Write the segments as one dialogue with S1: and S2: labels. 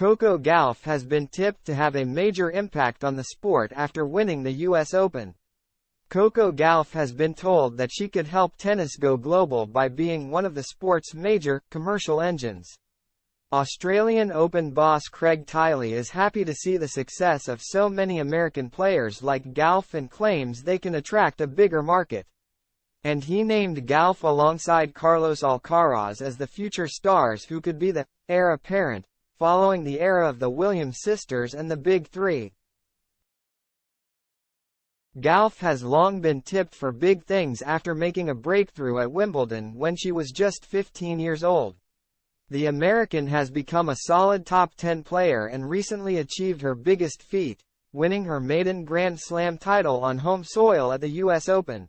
S1: Coco Gauff has been tipped to have a major impact on the sport after winning the US Open. Coco Gauff has been told that she could help tennis go global by being one of the sport's major, commercial engines. Australian Open boss Craig Tiley is happy to see the success of so many American players like Gauff and claims they can attract a bigger market. And he named Gauff alongside Carlos Alcaraz as the future stars who could be the heir apparent, following the era of the Williams sisters and the Big Three. Gauff has long been tipped for big things after making a breakthrough at Wimbledon when she was just 15 years old. The American has become a solid top 10 player and recently achieved her biggest feat, winning her maiden Grand Slam title on home soil at the US Open.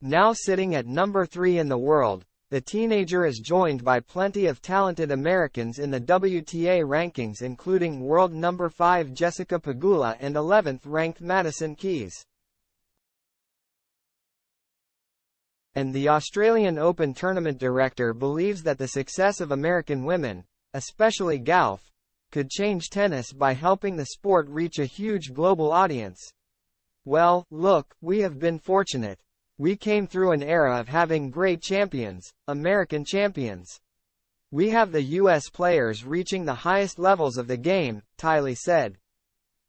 S1: Now sitting at number 3 in the world, the teenager is joined by plenty of talented Americans in the WTA rankings, including world number 5 Jessica Pegula and 11th ranked Madison Keys. And the Australian Open tournament director believes that the success of American women, especially Gauff, could change tennis by helping the sport reach a huge global audience. Well, look, we have been fortunate. We came through an era of having great champions, American champions. We have the US players reaching the highest levels of the game, Tiley said.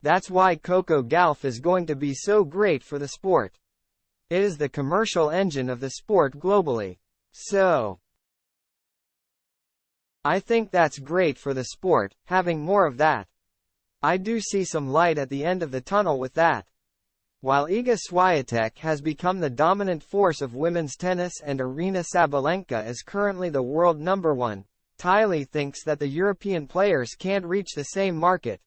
S1: That's why Coco Gauff is going to be so great for the sport. It is the commercial engine of the sport globally. So, I think that's great for the sport, having more of that. I do see some light at the end of the tunnel with that. While Iga Swiatek has become the dominant force of women's tennis and Aryna Sabalenka is currently the world number 1, Tiley thinks that the European players can't reach the same market.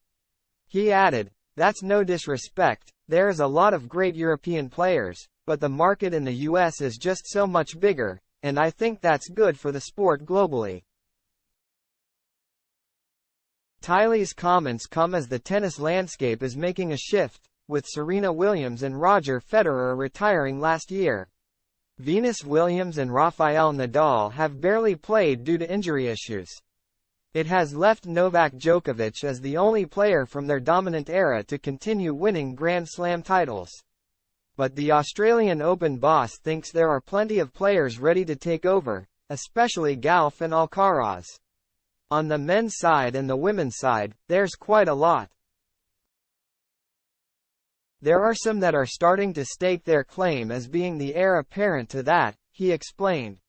S1: He added, "That's no disrespect, there is a lot of great European players, but the market in the US is just so much bigger, and I think that's good for the sport globally." Tiley's comments come as the tennis landscape is making a shift, with Serena Williams and Roger Federer retiring last year. Venus Williams and Rafael Nadal have barely played due to injury issues. It has left Novak Djokovic as the only player from their dominant era to continue winning Grand Slam titles. But the Australian Open boss thinks there are plenty of players ready to take over, especially Gauff and Alcaraz. On the men's side and the women's side, there's quite a lot. There are some that are starting to stake their claim as being the heir apparent to that, he explained.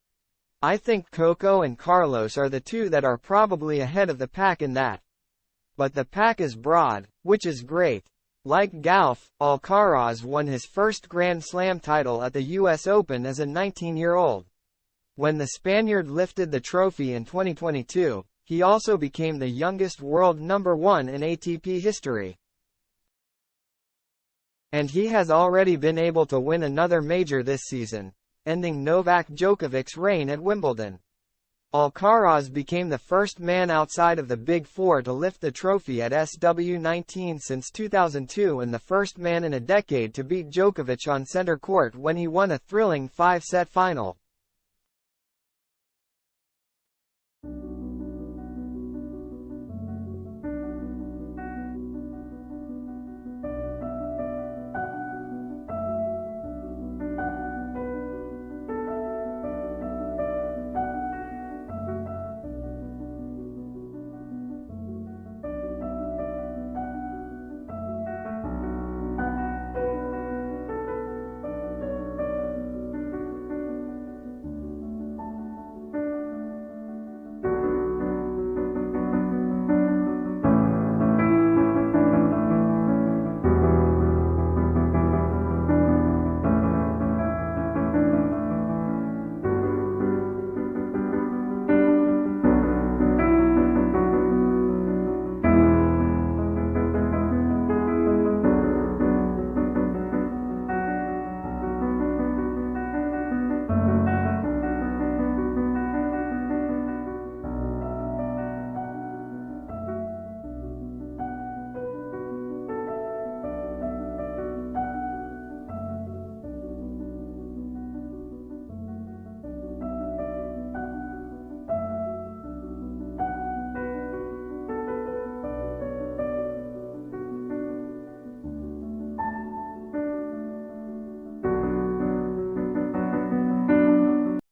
S1: I think Coco and Carlos are the two that are probably ahead of the pack in that. But the pack is broad, which is great. Like Gauff, Alcaraz won his first Grand Slam title at the US Open as a 19-year-old. When the Spaniard lifted the trophy in 2022, he also became the youngest world number 1 in ATP history. And he has already been able to win another major this season, ending Novak Djokovic's reign at Wimbledon. Alcaraz became the first man outside of the Big Four to lift the trophy at SW19 since 2002 and the first man in a decade to beat Djokovic on center court when he won a thrilling 5-set final.